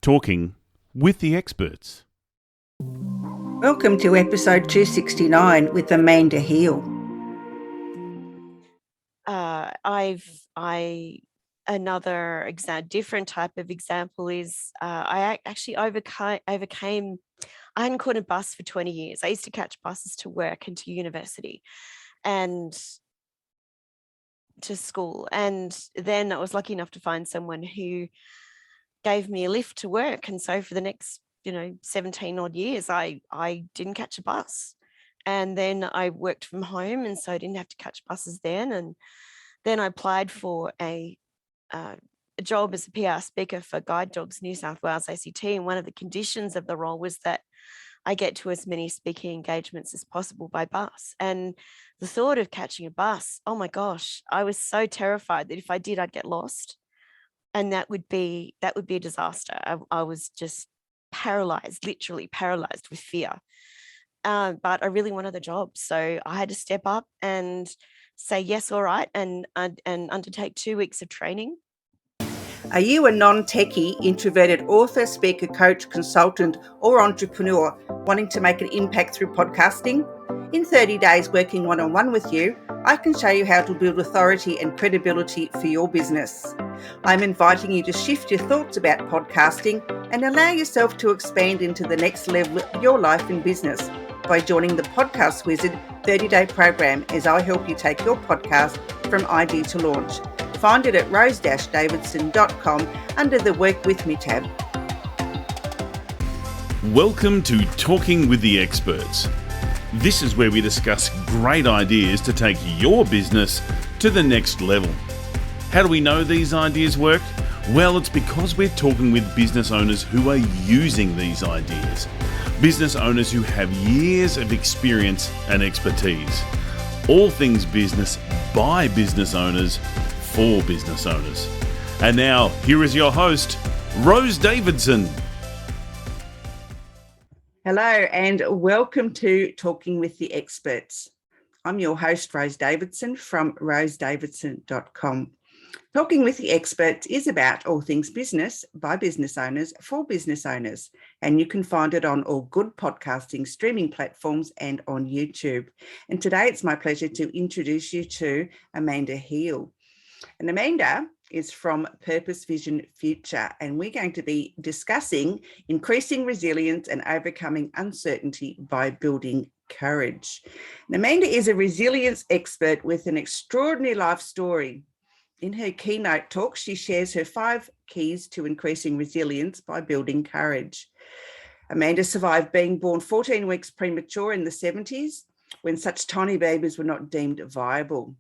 Talking with the experts. Welcome to episode 269 with Amanda Heal. Different type of example is I actually overcame. I hadn't caught a bus for 20 years. I used to catch buses to work and to university and to school. And then I was lucky enough to find someone who gave me a lift to work. And so for the next, 17 odd years, I didn't catch a bus. And then I worked from home, and so I didn't have to catch buses then. And then I applied for a job as a PR speaker for Guide Dogs New South Wales ACT. And one of the conditions of the role was that I get to as many speaking engagements as possible by bus. And the thought of catching a bus, oh my gosh, I was so terrified that if I did, I'd get lost. And that would be a disaster. I was just paralyzed, literally paralyzed with fear. But I really wanted the job. So I had to step up and say, yes, all right, and undertake 2 weeks of training. Are you a non-techie, introverted author, speaker, coach, consultant, or entrepreneur wanting to make an impact through podcasting? In 30 days working one-on-one with you, I can show you how to build authority and credibility for your business. I'm inviting you to shift your thoughts about podcasting and allow yourself to expand into the next level of your life and business by joining the Podcast Wizard 30-day program as I help you take your podcast from idea to launch. Find it at rose-davidson.com under the Work With Me tab. Welcome to Talking with the Experts. This is where we discuss great ideas to take your business to the next level. How do we know these ideas work? Well, it's because we're talking with business owners who are using these ideas. Business owners who have years of experience and expertise. All things business by business owners for business owners. And now, here is your host, Rose Davidson. Hello and welcome to Talking with the Experts. I'm your host, Rose Davidson from rosedavidson.com. Talking with the Experts is about all things business by business owners for business owners, and you can find it on all good podcasting streaming platforms and on YouTube. And today it's my pleasure to introduce you to Amanda Heal. And Amanda is from Purpose Vision Future, and we're going to be discussing increasing resilience and overcoming uncertainty by building courage. And Amanda is a resilience expert with an extraordinary life story. In her keynote talk, she shares her 5 keys to increasing resilience by building courage. Amanda survived being born 14 weeks premature in the 70s when such tiny babies were not deemed viable.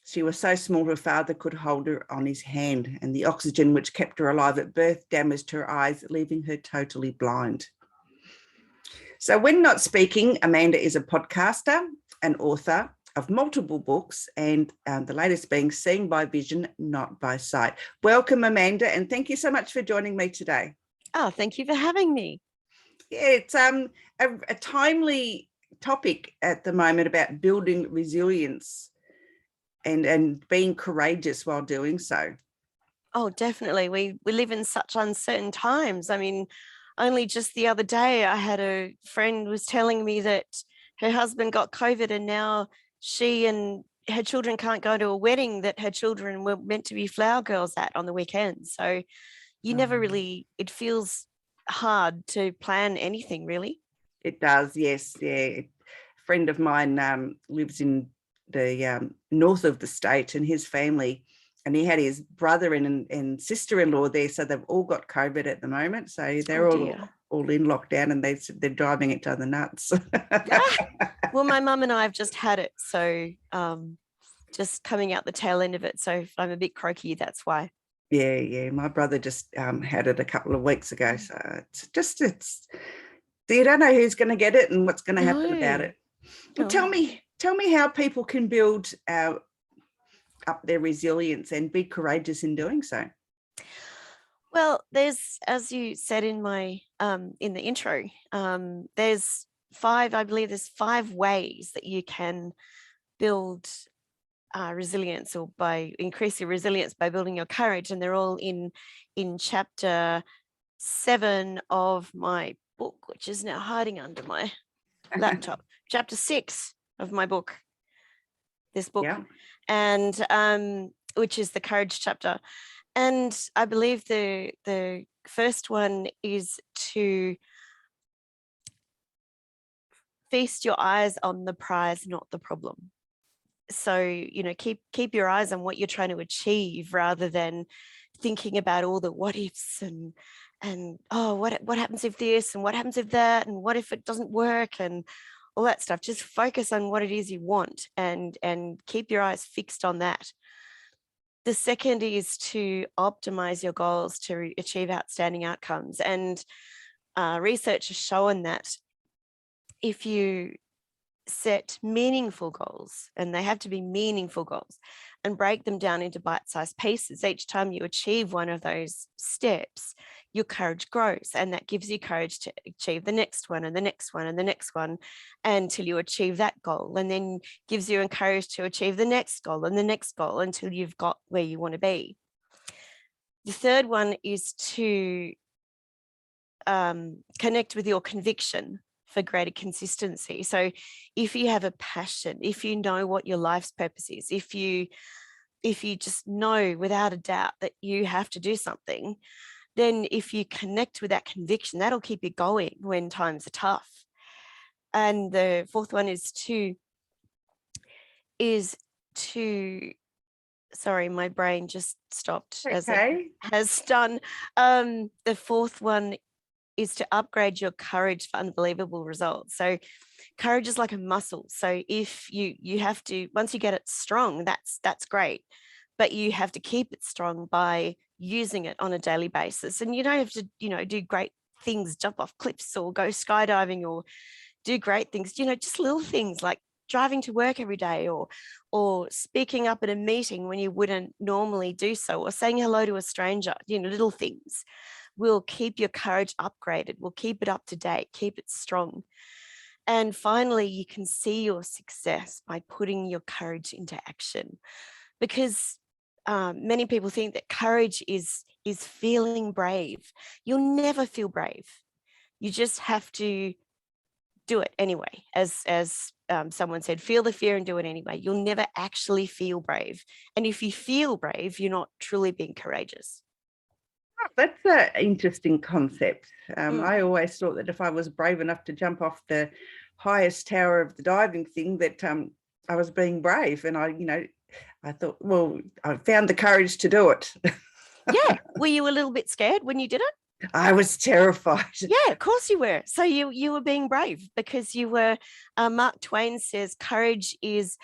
She was so small her father could hold her on his hand, and the oxygen which kept her alive at birth damaged her eyes, leaving her totally blind. So when not speaking, Amanda is a podcaster, an author of multiple books, and the latest being Seen by Vision, Not by Sight. Welcome, Amanda, and thank you so much for joining me today. Oh, thank you for having me. Yeah, it's a timely topic at the moment about building resilience and being courageous while doing so. Oh, definitely. We live in such uncertain times. I mean, only just the other day, I had a friend was telling me that her husband got COVID and now she and her children can't go to a wedding that her children were meant to be flower girls at on the weekend. So you never really, it feels hard to plan anything, really. It does, yes. Yeah. A friend of mine lives in the north of the state, and his family, and he had his brother and sister-in-law there, so they've all got COVID at the moment, so they're all in lockdown, and they're driving each other nuts. Well, my mum and I have just had it, so just coming out the tail end of it, so if I'm a bit croaky, that's why. Yeah, my brother just had it a couple of weeks ago, so it's you don't know who's going to get it and what's going to happen about it. Well, tell me how people can build up their resilience and be courageous in doing so. Well, there's, as you said in my in the intro, there's 5 ways that you can build resilience, or by increase your resilience by building your courage, and they're all in chapter 7 of my book, which is now hiding under my laptop. Chapter 6 of my book, this book, Yeah. and which is the courage chapter. And I believe the first one is to feast your eyes on the prize, not the problem. So, you know, keep your eyes on what you're trying to achieve rather than thinking about all the what ifs and oh, what happens if this and what happens if that and what if it doesn't work and all that stuff. Just focus on what it is you want and keep your eyes fixed on that. The second is to optimize your goals to achieve outstanding outcomes. And research has shown that if you set meaningful goals, and they have to be meaningful goals, and break them down into bite-sized pieces, each time you achieve one of those steps, your courage grows, and that gives you courage to achieve the next one and the next one and the next one until you achieve that goal, and then gives you courage to achieve the next goal and the next goal until you've got where you want to be. The third one is to connect with your conviction for greater consistency. So if you have a passion, if you know what your life's purpose is, if you just know without a doubt that you have to do something, then if you connect with that conviction, that'll keep you going when times are tough. And the fourth one is to sorry, my brain just stopped as it has done. The fourth one is to upgrade your courage for unbelievable results. So courage is like a muscle. So if you have to, once you get it strong, that's great, but you have to keep it strong by using it on a daily basis. And you don't have to, you know, do great things, jump off cliffs or go skydiving or do great things, you know, just little things like driving to work every day or speaking up at a meeting when you wouldn't normally do so, or saying hello to a stranger, you know, little things will keep your courage upgraded, will keep it up to date, keep it strong. And finally, you can see your success by putting your courage into action, because many people think that courage is feeling brave. You'll never feel brave. You just have to do it anyway. As someone said, feel the fear and do it anyway. You'll never actually feel brave. And if you feel brave, you're not truly being courageous. That's an interesting concept. I always thought that if I was brave enough to jump off the highest tower of the diving thing, that I was being brave. And I thought, well, I found the courage to do it. Yeah. Were you a little bit scared when you did it? I was terrified. Yeah, of course you were. So you were being brave because you were. Mark Twain says courage is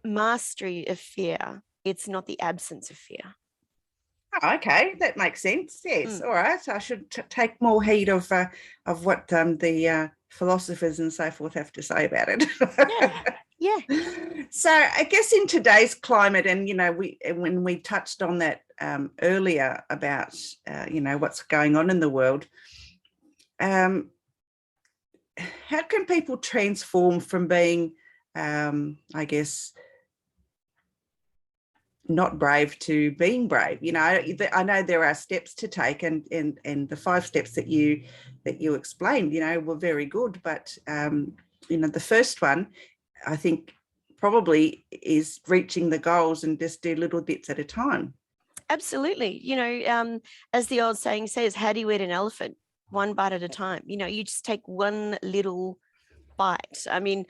mastery of fear. It's not the absence of fear. Okay, that makes sense. Yes, all right. I should take more heed of what the philosophers and so forth have to say about it. Yeah. So I guess in today's climate, and when we touched on that earlier about what's going on in the world, how can people transform from being, I guess, not brave to being brave? I know there are steps to take, and the 5 steps that you explained, were very good, but the first one, I think, probably is reaching the goals and just do little bits at a time. Absolutely. As the old saying says, how do you eat an elephant? One bite at a time. You just take one little bite. I mean,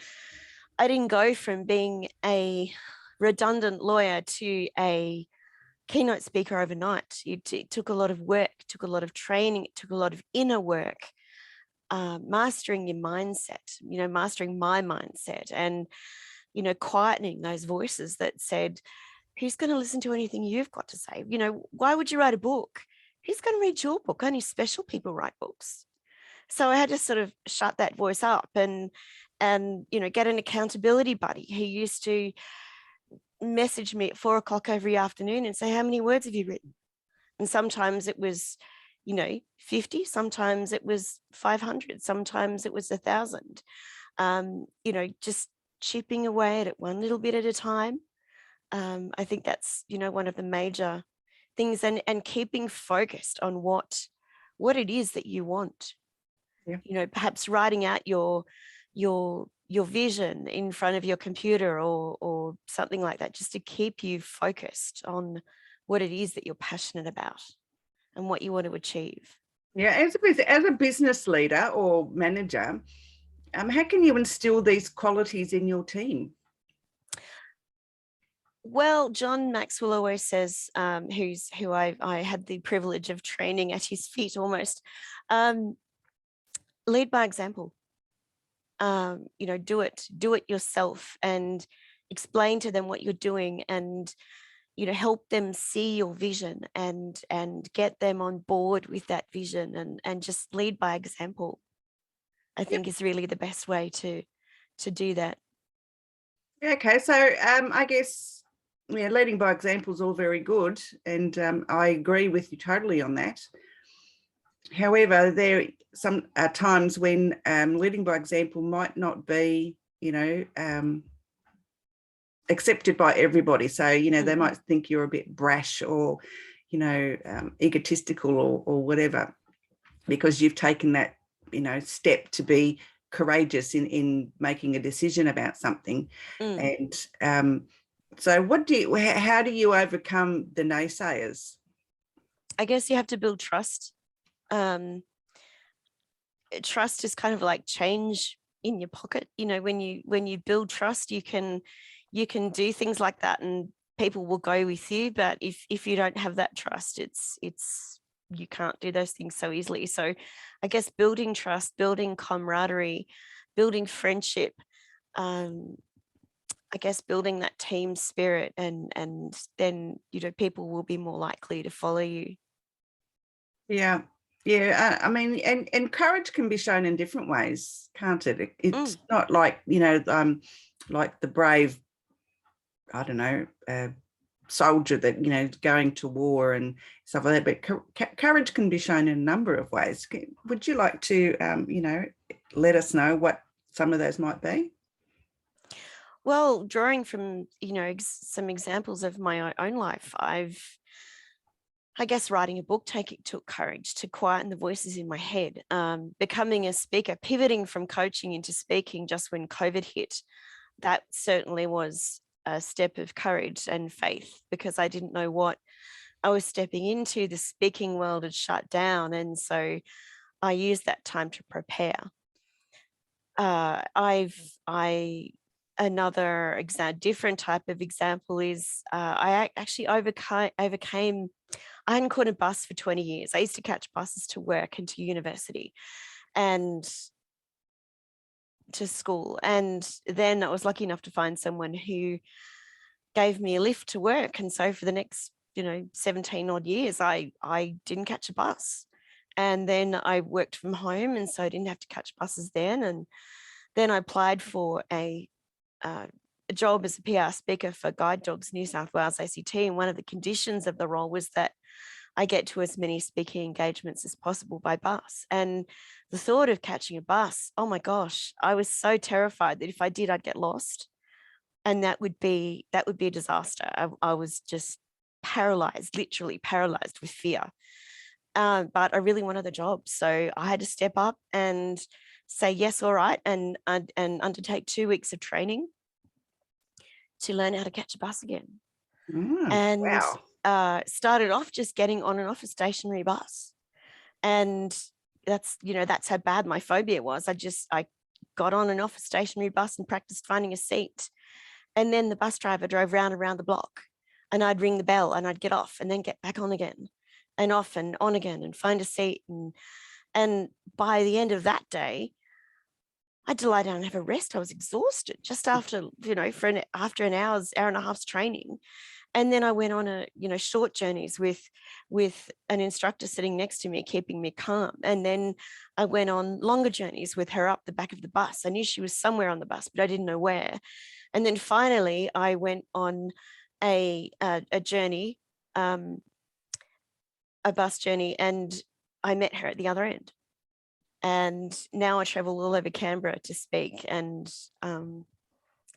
I didn't go from being a redundant lawyer to a keynote speaker overnight. It took a lot of work, took a lot of training, it took a lot of inner work, mastering your mindset, mastering my mindset, and, quietening those voices that said, who's going to listen to anything you've got to say? Why would you write a book? Who's going to read your book? Only special people write books. So I had to sort of shut that voice up and get an accountability buddy who used to message me at 4 o'clock every afternoon and say, how many words have you written? And sometimes it was, 50, sometimes it was 500, sometimes it was 1,000, just chipping away at it one little bit at a time. I think that's, one of the major things, and keeping focused on what it is that you want. Yeah. You know, perhaps writing out your vision in front of your computer or something like that, just to keep you focused on what it is that you're passionate about and what you want to achieve. Yeah, as a business leader or manager, how can you instill these qualities in your team? Well, John Maxwell always says, who I had the privilege of training at his feet almost, lead by example. You know, do it yourself, and explain to them what you're doing, and you know, help them see your vision, and get them on board with that vision, and just lead by example, I think is really the best way to do that. Okay, so I guess, yeah, leading by example is all very good, and I agree with you totally on that. However, there are some times when leading by example might not be, you know, accepted by everybody. So, you know, they might think you're a bit brash or, you know, egotistical or whatever, because you've taken that, you know, step to be courageous in making a decision about something. And so how do you overcome the naysayers? I guess you have to build trust. Trust is kind of like change in your pocket. You know, when you build trust, you can do things like that, and people will go with you. But if you don't have that trust, it's you can't do those things so easily. So I guess building trust, building camaraderie, building friendship, I guess building that team spirit, and then, you know, people will be more likely to follow you. Yeah. Yeah, I mean, and courage can be shown in different ways, can't it? It's not like, you know, like the brave, I don't know, soldier that, you know, going to war and stuff like that. But courage can be shown in a number of ways. Would you like to, you know, let us know what some of those might be? Well, drawing from, you know, some examples of my own life, I guess writing a book took courage to quieten the voices in my head. Becoming a speaker, pivoting from coaching into speaking just when COVID hit, that certainly was a step of courage and faith, because I didn't know what I was stepping into. The speaking world had shut down, and so I used that time to prepare. Another different type of example is I actually overcame. I hadn't caught a bus for 20 years. I used to catch buses to work and to university and to school. And then I was lucky enough to find someone who gave me a lift to work. And so for the next, you know, 17 odd years, I didn't catch a bus. And then I worked from home, and so I didn't have to catch buses then. And then I applied for a job as a PR speaker for Guide Dogs New South Wales ACT. And one of the conditions of the role was that I get to as many speaking engagements as possible by bus. And the thought of catching a bus, oh my gosh, I was so terrified that if I did, I'd get lost. And that would be a disaster. I was just paralyzed, literally paralyzed with fear. But I really wanted the job. So I had to step up and say, yes, all right, and undertake 2 weeks of training to learn how to catch a bus again. And wow. Started off just getting on and off a stationary bus. And that's, you know, that's how bad my phobia was. I got on and off a stationary bus and practiced finding a seat. And then the bus driver drove round and round the block, and I'd ring the bell and I'd get off and then get back on again and off and on again and find a seat. And by the end of that day, I had to lie down and have a rest. I was exhausted just after, you know, after an hour and a half's training. And then I went on short journeys with an instructor sitting next to me, keeping me calm. And then I went on longer journeys with her up the back of the bus. I knew she was somewhere on the bus, but I didn't know where. And then finally I went on a journey, a bus journey, and I met her at the other end. And now I travel all over Canberra to speak. And I've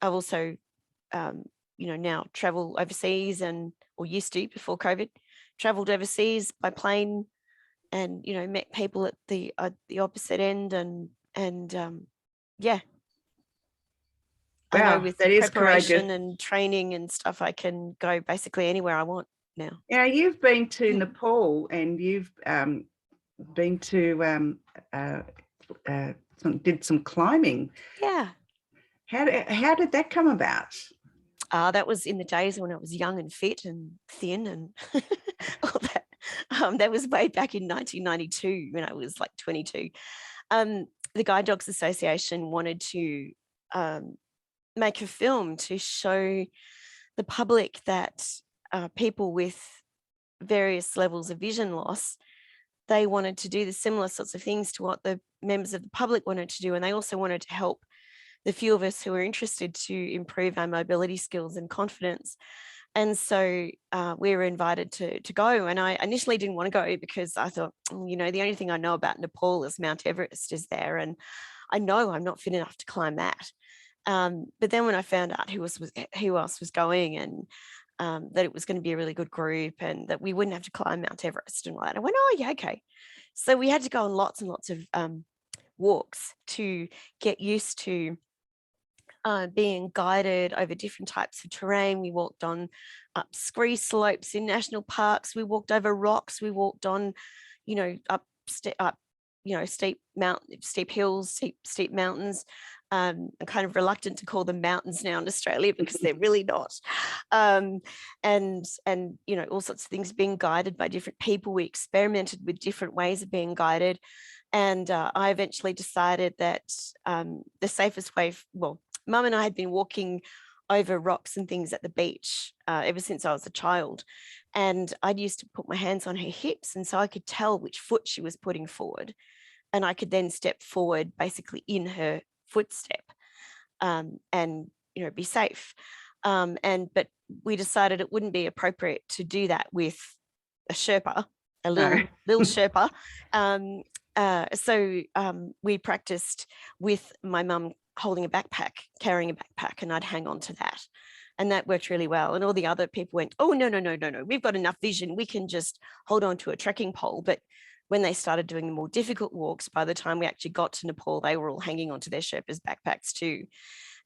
also, now travel overseas, or used to before COVID, traveled overseas by plane and, you know, met people at the opposite end. And yeah, I know Wow, with that is courageous. preparation and training and stuff, I can go basically anywhere I want now. Now, you've been to Nepal and you've been to did some climbing. Yeah. How did that come about? That was in the days when I was young and fit and thin and all that. That was way back in 1992 when I was like 22. The Guide Dogs Association wanted to make a film to show the public that people with various levels of vision loss, they wanted to do the similar sorts of things to what the members of the public wanted to do. And they also wanted to help the few of us who were interested to improve our mobility skills and confidence. And so we were invited to go. And I initially didn't want to go because I thought, you know, the only thing I know about Nepal is Mount Everest is there. And I know I'm not fit enough to climb that. But then when I found out who else was going and that it was going to be a really good group and that we wouldn't have to climb Mount Everest and all that, I went, oh, yeah, okay. So we had to go on lots and lots of walks to get used to being guided over different types of terrain. We walked on up scree slopes in national parks. We walked over rocks. We walked on, you know, up, you know, steep hills, steep mountains. I'm kind of reluctant to call them mountains now in Australia because they're really not. And you know, all sorts of things, being guided by different people. We experimented with different ways of being guided. And I eventually decided that the safest way, Mum and I had been walking over rocks and things at the beach ever since I was a child. And I'd used to put my hands on her hips. And so I could tell which foot she was putting forward. And I could then step forward basically in her footstep and, you know, be safe. But we decided it wouldn't be appropriate to do that with a Sherpa, a little Sherpa. So we practiced with my mum holding a backpack, carrying a backpack, and I'd hang on to that. And that worked really well. And all the other people went, oh, no, we've got enough vision. We can just hold on to a trekking pole. But when they started doing the more difficult walks, by the time we actually got to Nepal, they were all hanging onto their Sherpas' backpacks too.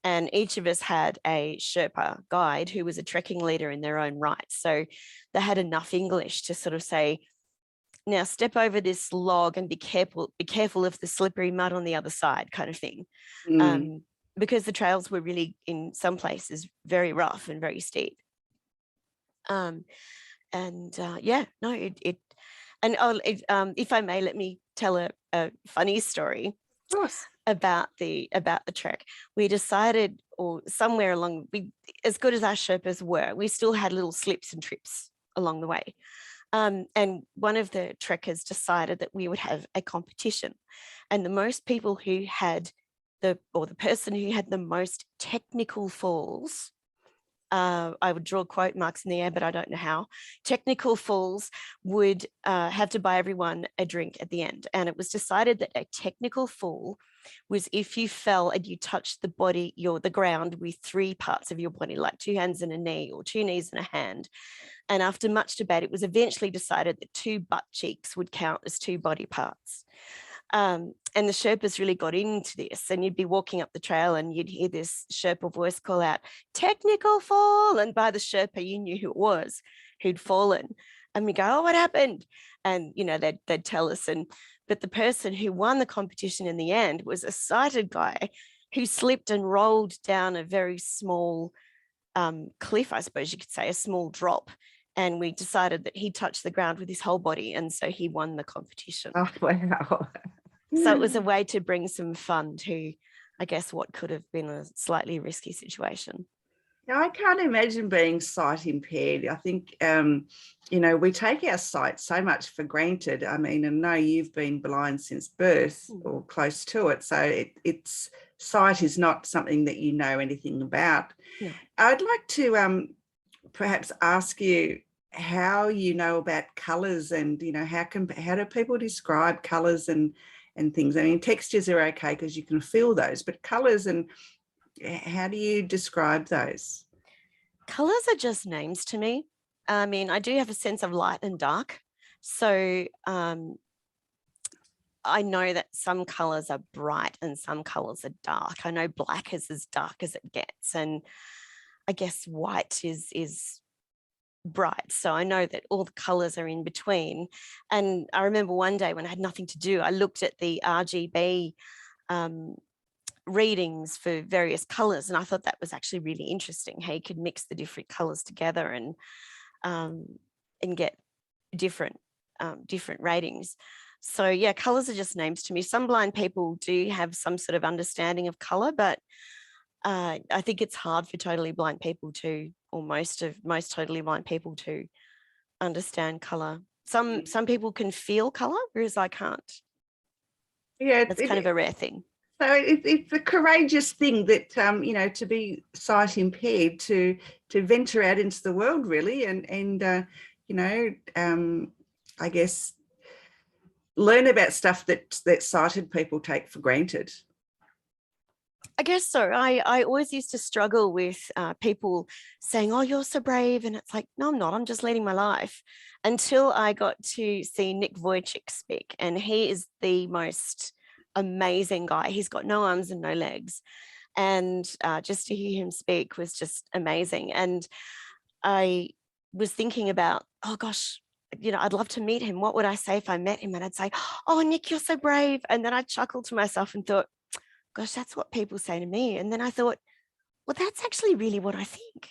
And each of us had a Sherpa guide who was a trekking leader in their own right. So they had enough English to sort of say, now step over this log and be careful of the slippery mud on the other side, kind of thing. Because the trails were really, in some places, very rough and very steep. If I may, let me tell a funny story. Of course. About the trek. We decided, or somewhere along, as good as our Sherpas were, we still had little slips and trips along the way. And one of the trekkers decided that we would have a competition, and the most people who had the person who had the most technical falls, I would draw quote marks in the air, but I don't know how, technical falls would have to buy everyone a drink at the end. And it was decided that a technical fall was if you fell and you touched the ground with three parts of your body, like two hands and a knee, or two knees and a hand. And after much debate, it was eventually decided that two butt cheeks would count as two body parts. And the Sherpas really got into this, and you'd be walking up the trail and you'd hear this Sherpa voice call out, technical fall. And by the Sherpa, you knew who it was who'd fallen. And we go, oh, what happened? And, you know, they'd tell us. But the person who won the competition in the end was a sighted guy who slipped and rolled down a very small cliff, I suppose you could say, a small drop. And we decided that he touched the ground with his whole body. And so he won the competition. Oh, wow. So it was a way to bring some fun to, I guess, what could have been a slightly risky situation. Now, I can't imagine being sight impaired. I think, you know, we take our sight so much for granted. I mean, I know you've been blind since birth or close to it. So it's sight is not something that you know anything about. Yeah. I'd like to perhaps ask you how you know about colours, and, you know, how do people describe colours and things? I mean, textures are okay because you can feel those, but colours, and how do you describe those? Colours are just names to me. I mean, I do have a sense of light and dark. So I know that some colors are bright and some colors are dark. I know black is as dark as it gets, and I guess white is bright. So I know that all the colors are in between. And I remember one day when I had nothing to do, I looked at the RGB readings for various colors, and I thought that was actually really interesting how you could mix the different colors together and get different ratings. So yeah, colors are just names to me. Some blind people do have some sort of understanding of color, but I think it's hard for totally blind people to, or most totally blind people to understand color. Some people can feel color, whereas I can't. Yeah, That's kind of a rare thing. So it's a courageous thing that to be sight impaired, to venture out into the world, really, and I guess learn about stuff that sighted people take for granted. I guess so. I always used to struggle with people saying, "Oh, you're so brave," and it's like, no, I'm not. I'm just leading my life. Until I got to see Nick Vujicic speak, and he is the most amazing guy. He's got no arms and no legs, and just to hear him speak was just amazing. And I was thinking about, oh gosh, I'd love to meet him. What would I say if I met him? And I'd say, "Oh, Nick, you're so brave." And then I chuckled to myself and thought, gosh, that's what people say to me. And then I thought, well, that's actually really what I think.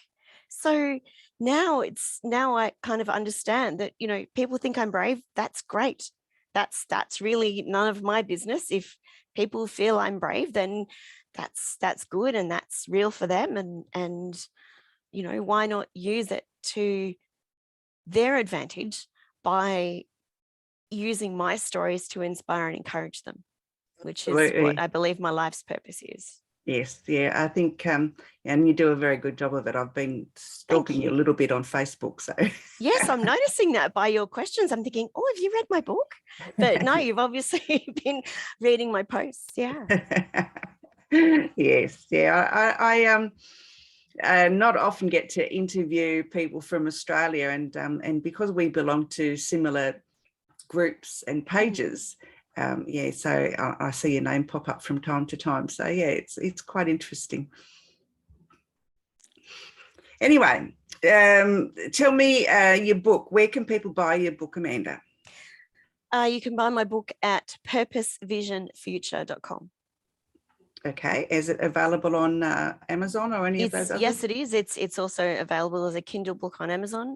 So now I kind of understand that, people think I'm brave. That's great. That's really none of my business. If people feel I'm brave, then that's good and that's real for them. And why not use it to their advantage by using my stories to inspire and encourage them, which is what I believe my life's purpose is. Yes, yeah, I think, and you do a very good job of it. I've been stalking you a little bit on Facebook, so. Yes, I'm noticing that by your questions. I'm thinking, oh, have you read my book? But no, you've obviously been reading my posts. Yeah. Yes, yeah. I not often get to interview people from Australia, and because we belong to similar groups and pages. So I see your name pop up from time to time. So yeah, it's quite interesting. Anyway, tell me your book. Where can people buy your book, Amanda? You can buy my book at purposevisionfuture.com. Okay, is it available on Amazon or any of those others? Yes, it is. It's also available as a Kindle book on Amazon.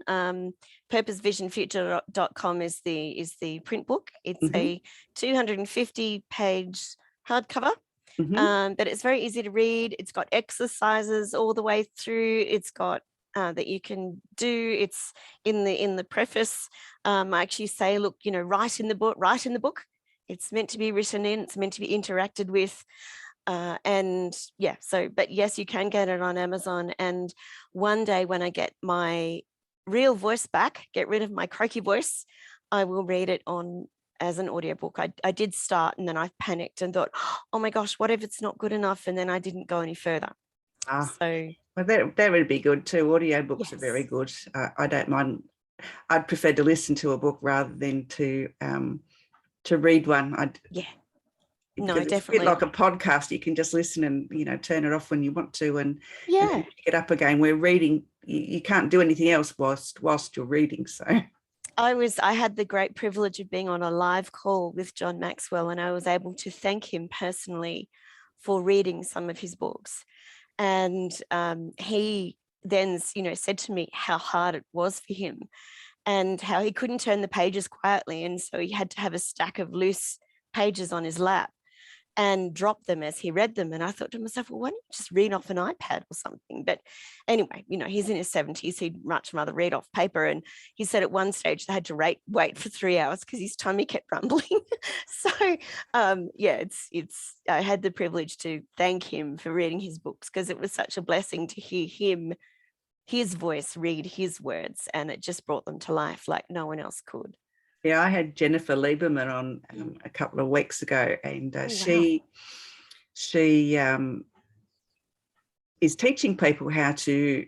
Purposevisionfuture.com is the print book. It's a 250-page hardcover, but it's very easy to read. It's got exercises all the way through. It's got that you can do. It's in the preface. I actually say, look, write in the book. It's meant to be written in. It's meant to be interacted with. But yes, you can get it on Amazon. And one day when I get my real voice back, get rid of my croaky voice, I will read it as an audiobook. I did start and then I panicked and thought, oh my gosh, what if it's not good enough? And then I didn't go any further. So well, that would be good too. Audiobooks are very good. I don't mind. I'd prefer to listen to a book rather than to read one. No, it's definitely. a bit like a podcast. You can just listen and turn it off when you want to, and pick it up again. Where reading, you can't do anything else whilst you're reading. So I had the great privilege of being on a live call with John Maxwell, and I was able to thank him personally for reading some of his books. And he then said to me how hard it was for him and how he couldn't turn the pages quietly, and so he had to have a stack of loose pages on his lap and drop them as he read them. And I thought to myself, well, why don't you just read off an iPad or something? But anyway, he's in his 70s. He'd much rather read off paper. And he said at one stage they had to wait for 3 hours because his tummy kept rumbling. So I had the privilege to thank him for reading his books because it was such a blessing to hear his voice read his words, and it just brought them to life like no one else could. Yeah, I had Jennifer Lieberman on a couple of weeks ago, and she is teaching people how to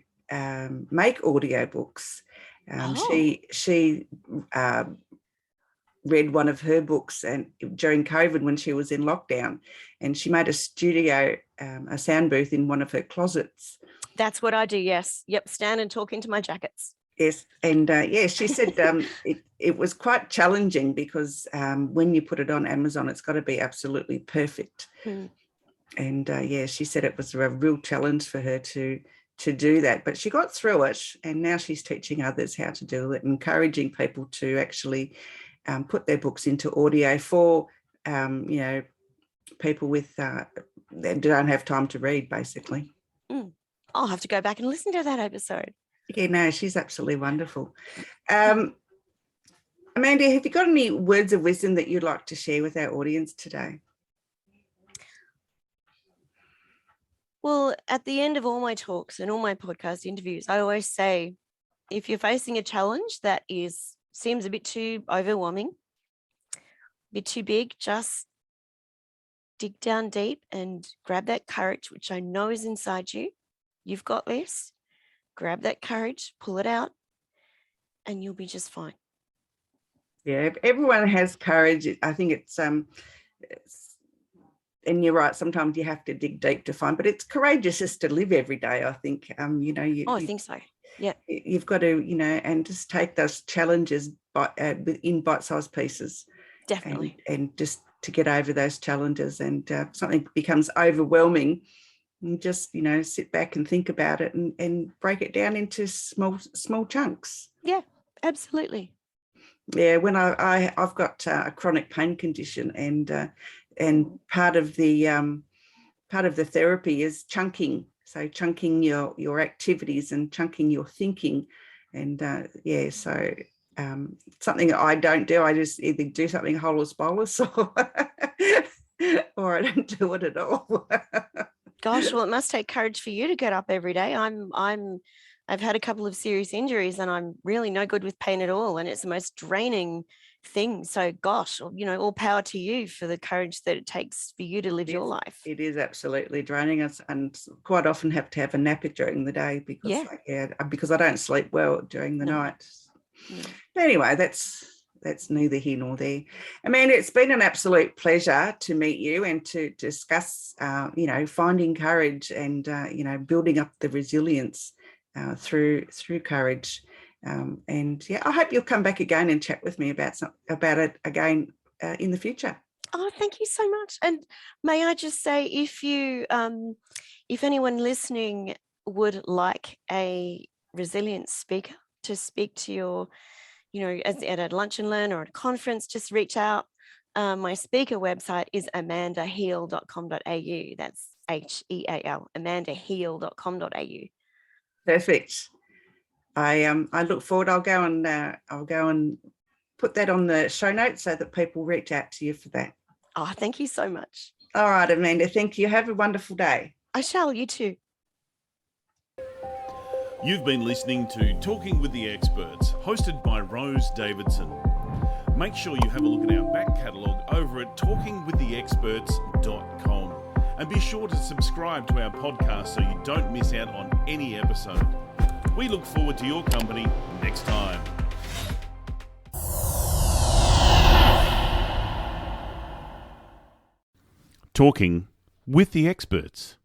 make audiobooks, She read one of her books and during COVID when she was in lockdown, and she made a studio, a sound booth in one of her closets. That's what I do. Yes. Yep. Stand and talk into my jackets. Yes. And she said it was quite challenging because when you put it on Amazon, it's got to be absolutely perfect. Mm. And she said it was a real challenge for her to do that, but she got through it, and now she's teaching others how to do it, encouraging people to actually put their books into audio for people with that don't have time to read, basically. I'll have to go back and listen to that episode. Yeah, no, she's absolutely wonderful. Amanda, have you got any words of wisdom that you'd like to share with our audience today? Well, at the end of all my talks and all my podcast interviews, I always say, if you're facing a challenge that seems a bit too overwhelming, a bit too big, just dig down deep and grab that courage, which I know is inside you. You've got this. Grab that courage, pull it out, and you'll be just fine. Yeah, everyone has courage. I think it's and you're right, sometimes you have to dig deep to find, but it's courageous just to live every day, I think. I think so. Yeah. You've got to, and just take those challenges in bite-sized pieces. Definitely. And just to get over those challenges, and something becomes overwhelming, and just, sit back and think about it and break it down into small chunks. Yeah, absolutely. Yeah, when I've got a chronic pain condition, and part of the therapy is chunking. So chunking your activities and chunking your thinking, and something that I don't do. I just either do something holus bolus or I don't do it at all. Gosh, well, it must take courage for you to get up every day. I've had a couple of serious injuries, and I'm really no good with pain at all, and it's the most draining thing. So gosh, all power to you for the courage that it takes for you to live your life. It is absolutely draining us, and quite often have to have a nap during the day because I don't sleep well during the night. No. Anyway, that's neither here nor there. Amanda, it's been an absolute pleasure to meet you and to discuss finding courage and building up the resilience through courage. I hope you'll come back again and chat with me about it again in the future. Oh, thank you so much. And may I just say, if anyone listening would like a resilience speaker to speak to your, at a lunch and learn or at a conference, just reach out. My speaker website is amandaheal.com.au. That's HEAL, amandaheal.com.au. Perfect. I look forward. I'll go and put that on the show notes so that people reach out to you for that. Oh, thank you so much. All right, Amanda. Thank you. Have a wonderful day. I shall. You too. You've been listening to Talking with the Experts, hosted by Rose Davidson. Make sure you have a look at our back catalogue over at talkingwiththeexperts.com, and be sure to subscribe to our podcast so you don't miss out on any episode. We look forward to your company next time. Talking with the Experts.